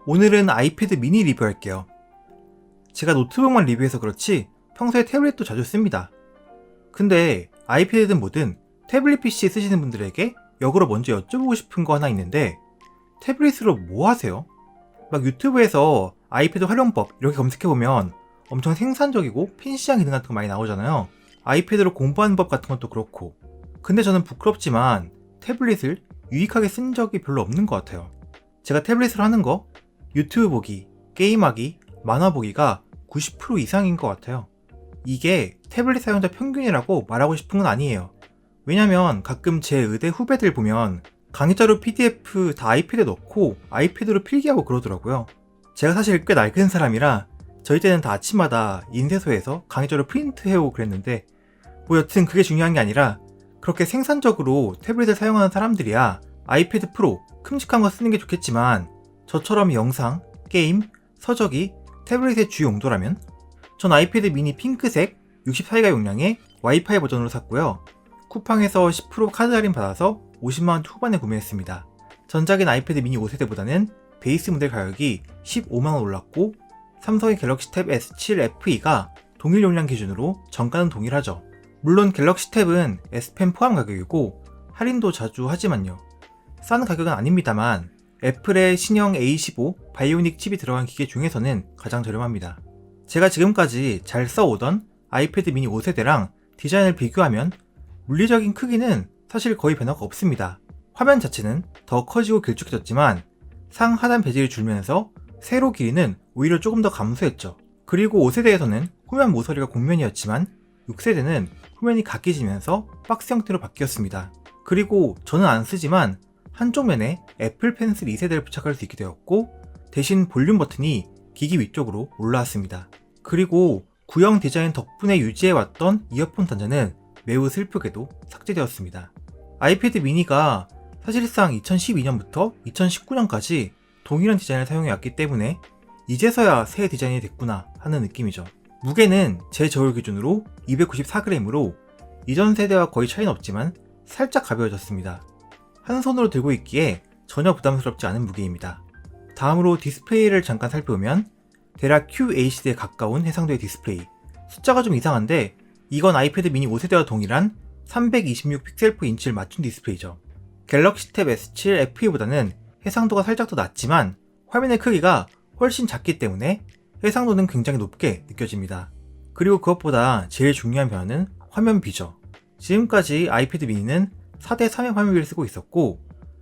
오늘은 아이패드 미니 리뷰할게요. 제가 노트북만 리뷰해서 그렇지 평소에 태블릿도 자주 씁니다. 근데 아이패드든 뭐든 태블릿 PC 쓰시는 분들에게 역으로 먼저 여쭤보고 싶은 거 하나 있는데, 태블릿으로 뭐 하세요? 막 유튜브에서 아이패드 활용법 이렇게 검색해보면 엄청 생산적이고 팬시한 기능 같은 거 많이 나오잖아요. 아이패드로 공부하는 법 같은 것도 그렇고. 근데 저는 부끄럽지만 태블릿을 유익하게 쓴 적이 별로 없는 것 같아요. 제가 태블릿으로 하는 거 유튜브 보기, 게임하기, 만화 보기가 90% 이상인 것 같아요. 이게 태블릿 사용자 평균이라고 말하고 싶은 건 아니에요. 왜냐면 가끔 제 의대 후배들 보면 강의자료 PDF 다 아이패드에 넣고 아이패드로 필기하고 그러더라고요. 제가 사실 꽤 낡은 사람이라 저희 때는 다 아침마다 인쇄소에서 강의자료 프린트해오고 그랬는데, 뭐 여튼 그게 중요한 게 아니라 그렇게 생산적으로 태블릿을 사용하는 사람들이야 아이패드 프로 큼직한 거 쓰는 게 좋겠지만, 저처럼 영상, 게임, 서적이 태블릿의 주 용도라면 전 아이패드 미니 핑크색 64기가 용량의 와이파이 버전으로 샀고요. 쿠팡에서 10% 카드 할인 받아서 50만원 후반에 구매했습니다. 전작인 아이패드 미니 5세대보다는 베이스 모델 가격이 15만원 올랐고, 삼성의 갤럭시 탭 S7 FE가 동일 용량 기준으로 정가는 동일하죠. 물론 갤럭시 탭은 S펜 포함 가격이고 할인도 자주 하지만요. 싼 가격은 아닙니다만 애플의 신형 A15 바이오닉 칩이 들어간 기계 중에서는 가장 저렴합니다. 제가 지금까지 잘 써오던 아이패드 미니 5세대랑 디자인을 비교하면 물리적인 크기는 사실 거의 변화가 없습니다. 화면 자체는 더 커지고 길쭉해졌지만 상 하단 베젤이 줄면서 세로 길이는 오히려 조금 더 감소했죠. 그리고 5세대에서는 후면 모서리가 곡면이었지만 6세대는 후면이 각기지면서 박스 형태로 바뀌었습니다. 그리고 저는 안 쓰지만 한쪽 면에 애플 펜슬 2세대를 부착할 수 있게 되었고, 대신 볼륨 버튼이 기기 위쪽으로 올라왔습니다. 그리고 구형 디자인 덕분에 유지해왔던 이어폰 단자는 매우 슬프게도 삭제되었습니다. 아이패드 미니가 사실상 2012년부터 2019년까지 동일한 디자인을 사용해왔기 때문에 이제서야 새 디자인이 됐구나 하는 느낌이죠. 무게는 제 저울 기준으로 294g으로 이전 세대와 거의 차이는 없지만 살짝 가벼워졌습니다. 한 손으로 들고 있기에 전혀 부담스럽지 않은 무게입니다. 다음으로 디스플레이를 잠깐 살펴보면 대략 QHD에 가까운 해상도의 디스플레이. 숫자가 좀 이상한데 이건 아이패드 미니 5세대와 동일한 326픽셀/인치를 맞춘 디스플레이죠. 갤럭시 탭 S7 FE보다는 해상도가 살짝 더 낮지만 화면의 크기가 훨씬 작기 때문에 해상도는 굉장히 높게 느껴집니다. 그리고 그것보다 제일 중요한 변화는 화면 비죠. 지금까지 아이패드 미니는 4:3의 화면비를 쓰고 있었고,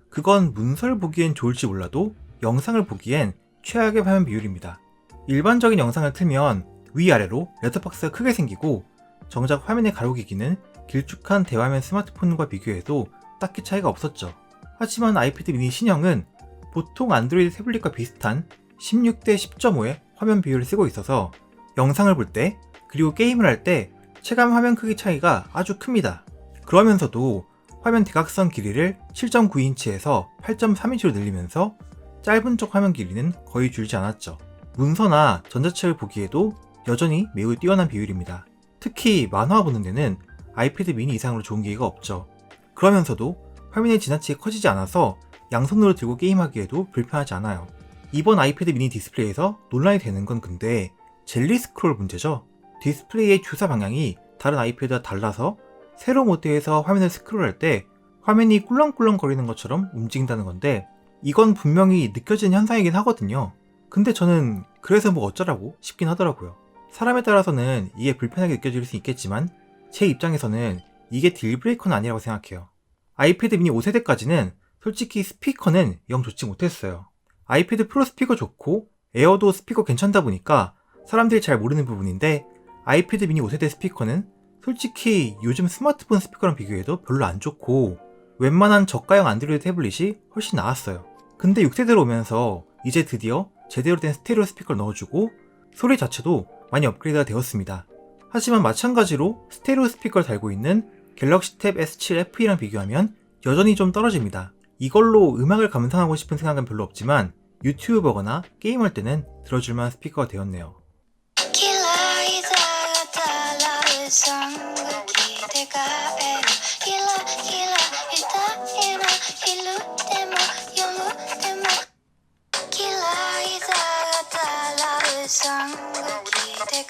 그건 문서를 보기엔 좋을지 몰라도 영상을 보기엔 최악의 화면 비율입니다. 일반적인 영상을 틀면 위아래로 레터박스가 크게 생기고, 정작 화면의 가로기기는 길쭉한 대화면 스마트폰과 비교해도 딱히 차이가 없었죠. 하지만 아이패드 미니 신형은 보통 안드로이드 태블릿과 비슷한 16:10.5의 화면 비율을 쓰고 있어서 영상을 볼 때, 그리고 게임을 할 때 체감 화면 크기 차이가 아주 큽니다. 그러면서도 화면 대각선 길이를 7.9인치에서 8.3인치로 늘리면서 짧은 쪽 화면 길이는 거의 줄지 않았죠. 문서나 전자책을 보기에도 여전히 매우 뛰어난 비율입니다. 특히 만화 보는 데는 아이패드 미니 이상으로 좋은 기계가 없죠. 그러면서도 화면이 지나치게 커지지 않아서 양손으로 들고 게임하기에도 불편하지 않아요. 이번 아이패드 미니 디스플레이에서 논란이 되는 건 근데 젤리 스크롤 문제죠. 디스플레이의 주사 방향이 다른 아이패드와 달라서 세로 모드에서 화면을 스크롤할 때 화면이 꿀렁꿀렁 거리는 것처럼 움직인다는 건데, 이건 분명히 느껴지는 현상이긴 하거든요. 근데 저는 그래서 뭐 어쩌라고 싶긴 하더라고요. 사람에 따라서는 이게 불편하게 느껴질 수 있겠지만 제 입장에서는 이게 딜브레이커는 아니라고 생각해요. 아이패드 미니 5세대까지는 솔직히 스피커는 영 좋지 못했어요. 아이패드 프로 스피커 좋고 에어도 스피커 괜찮다 보니까 사람들이 잘 모르는 부분인데, 아이패드 미니 5세대 스피커는 솔직히 요즘 스마트폰 스피커랑 비교해도 별로 안 좋고 웬만한 저가형 안드로이드 태블릿이 훨씬 나았어요. 근데 6세대로 오면서 이제 드디어 제대로 된 스테레오 스피커를 넣어주고 소리 자체도 많이 업그레이드가 되었습니다. 하지만 마찬가지로 스테레오 스피커를 달고 있는 갤럭시 탭 S7 FE랑 비교하면 여전히 좀 떨어집니다. 이걸로 음악을 감상하고 싶은 생각은 별로 없지만 유튜브 보거나 게임할 때는 들어줄만한 스피커가 되었네요.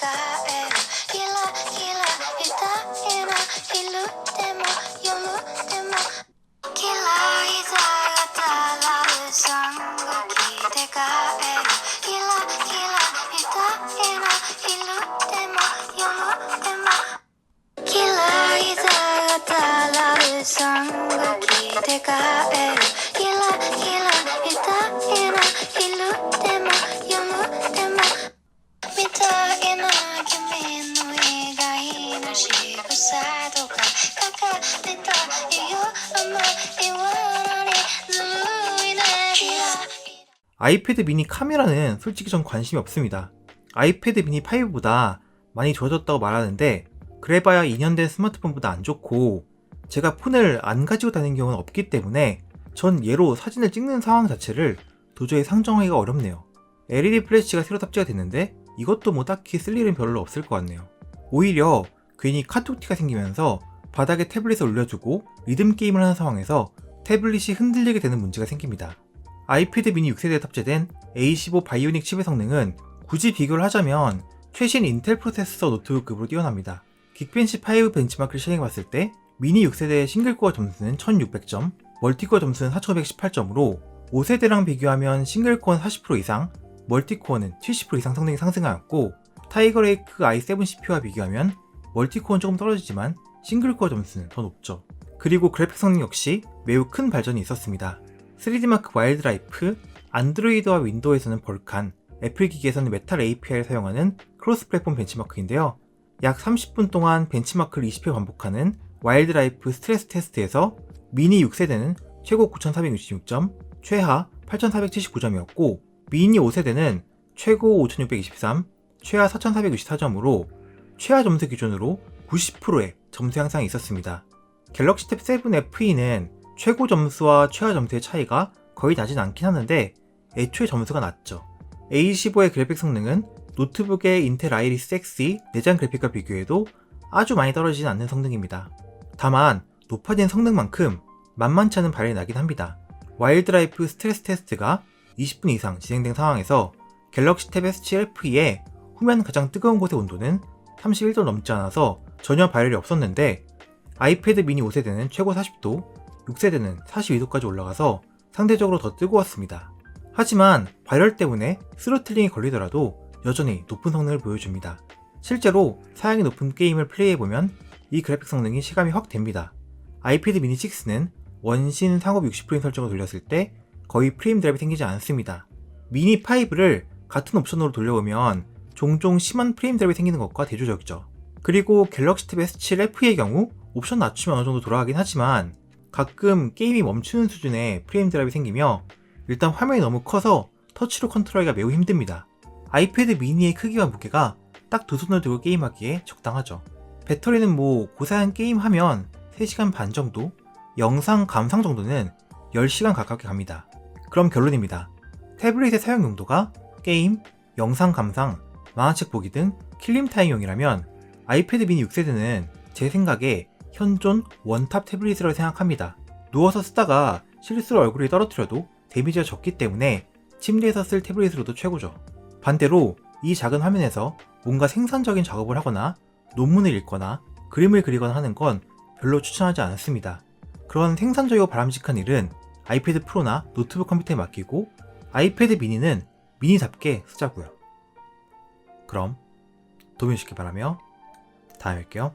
えるキラキラ痛いの昼でも夜でも嫌いさがたらるさんが聞いて帰るキラキラ痛いの昼でも夜でも嫌いさがたらるさんが聞いて帰るキラキラ痛いの昼でも夜でもみたいな君の意外な仕草とか書かれたよあんまりはにずるいね아이패드 미니 카메라는 솔직히 전 관심이 없습니다. 아이패드 미니 5보다 많이 좋아졌다고 말하는데 그래봐야 2년 된 스마트폰보다 안 좋고 제가 폰을 안 가지고 다니는 경우는 없기 때문에 전 얘로 사진을 찍는 상황 자체를 도저히 상정하기가 어렵네요. LED 플래시가 새로 탑재가 됐는데 이것도 뭐 딱히 쓸 일은 별로 없을 것 같네요. 오히려 괜히 카톡티가 생기면서 바닥에 태블릿을 올려주고 리듬 게임을 하는 상황에서 태블릿이 흔들리게 되는 문제가 생깁니다. 아이패드 미니 6세대에 탑재된 A15 바이오닉 칩의 성능은 굳이 비교를 하자면 최신 인텔 프로세서 노트북급으로 뛰어납니다. 긱벤치 5 벤치마크를 실행해봤을 때 미니 6세대의 싱글코어 점수는 1600점, 멀티코어 점수는 4518점으로 5세대랑 비교하면 싱글코어는 40% 이상, 멀티코어는 70% 이상 성능이 상승하였고 타이거레이크 i7 CPU와 비교하면 멀티코어는 조금 떨어지지만 싱글코어 점수는 더 높죠. 그리고 그래픽 성능 역시 매우 큰 발전이 있었습니다. 3D마크 와일드라이프, 안드로이드와 윈도우에서는 벌칸, 애플 기기에서는 메탈 API를 사용하는 크로스 플랫폼 벤치마크인데요. 약 30분 동안 벤치마크를 20회 반복하는 와일드라이프 스트레스 테스트에서 미니 6세대는 최고 9466점, 최하 8479점이었고 미니 5세대는 최고 5623, 최하 4464점으로 최하 점수 기준으로 90%의 점수 향상이 있었습니다. 갤럭시 탭 7 FE는 최고 점수와 최하 점수의 차이가 거의 나진 않긴 하는데 애초에 점수가 낮죠. A15의 그래픽 성능은 노트북의 인텔 아이리스 Xe 내장 그래픽과 비교해도 아주 많이 떨어지진 않는 성능입니다. 다만 높아진 성능만큼 만만치 않은 발열이 나긴 합니다. 와일드라이프 스트레스 테스트가 20분 이상 진행된 상황에서 갤럭시 탭 S7 FE의 후면 가장 뜨거운 곳의 온도는 31도 넘지 않아서 전혀 발열이 없었는데 아이패드 미니 5세대는 최고 40도, 6세대는 42도까지 올라가서 상대적으로 더 뜨거웠습니다. 하지만 발열 때문에 스로틀링이 걸리더라도 여전히 높은 성능을 보여줍니다. 실제로 사양이 높은 게임을 플레이해보면 이 그래픽 성능이 실감이 확 됩니다. 아이패드 미니 6는 원신 상업 60프레임 설정을 돌렸을 때 거의 프레임 드랍이 생기지 않습니다. 미니 5를 같은 옵션으로 돌려보면 종종 심한 프레임 드랍이 생기는 것과 대조적이죠. 그리고 갤럭시 탭 S7 FE의 경우 옵션 낮추면 어느 정도 돌아가긴 하지만 가끔 게임이 멈추는 수준의 프레임 드랍이 생기며 일단 화면이 너무 커서 터치로 컨트롤하기가 매우 힘듭니다. 아이패드 미니의 크기와 무게가 딱 두 손을 들고 게임하기에 적당하죠. 배터리는 뭐 고사양 게임 하면 3시간 반 정도, 영상 감상 정도는 10시간 가깝게 갑니다. 그럼 결론입니다. 태블릿의 사용 용도가 게임, 영상 감상, 만화책 보기 등 킬링타임용이라면 아이패드 미니 6세대는 제 생각에 현존 원탑 태블릿이라고 생각합니다. 누워서 쓰다가 실수로 얼굴이 떨어뜨려도 데미지가 적기 때문에 침대에서 쓸 태블릿으로도 최고죠. 반대로 이 작은 화면에서 뭔가 생산적인 작업을 하거나 논문을 읽거나 그림을 그리거나 하는 건 별로 추천하지 않습니다. 그런 생산적이고 바람직한 일은 아이패드 프로나 노트북 컴퓨터에 맡기고 아이패드 미니는 미니답게 쓰자고요. 그럼 도움이 주시기 바라며 다음에 뵐게요.